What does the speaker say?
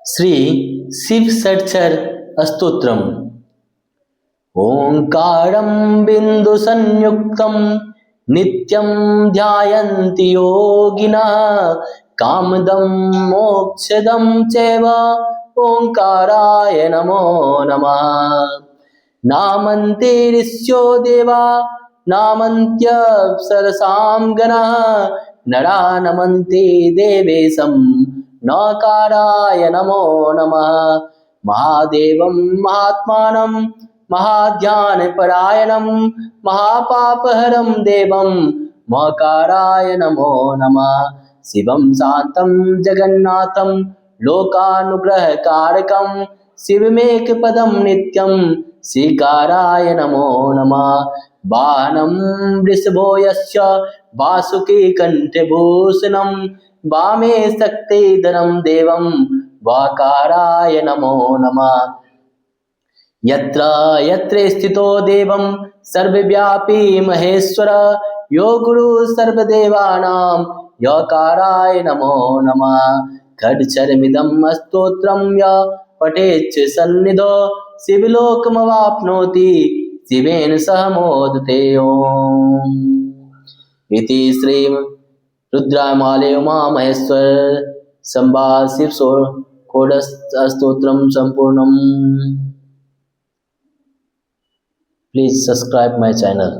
श्री शिव षट्चर स्तोत्रम। ओंकारं बिंदु संयुक्तं नित्यं ध्यायन्ति योगिनः कामदं मोक्षदं चैव ओंकाराय नमो नमः। नामन्ते ऋष्यो देवा नामन्त्यप्सरसां गणाः नरा नमन्ते देवेशं नकाराय नमो नमः। महादेवं महात्मानं महाध्यानपरायणं महापापहरं देवं मकाराय नमो नमः। शिवं शान्तं जगन्नाथं लोकानुग्रहकारकं शिवमेकपदं नित्यं श्रीकाराय नमो नमः। वाहनं वृषभो यस्य वासुकी कंठभूषणं वामे शक्तिधरं देवं वाकाराय नमो नमः। यत्र यत्र स्थितो देवं सर्वव्यापी महेश्वर यो गुरु सर्वदेवानां यकाराय नमो नमः। खड्गचरमिदं स्तोत्रं य पठेच्च सन्निधौ शिवलोकमवाप्नोति शिवेन सह मोदते ओम्। इति श्री रुद्रामालय उमा महेश्वर संवाद Shiv षोडशस्तोत्रम संपूर्णम। Please subscribe my channel.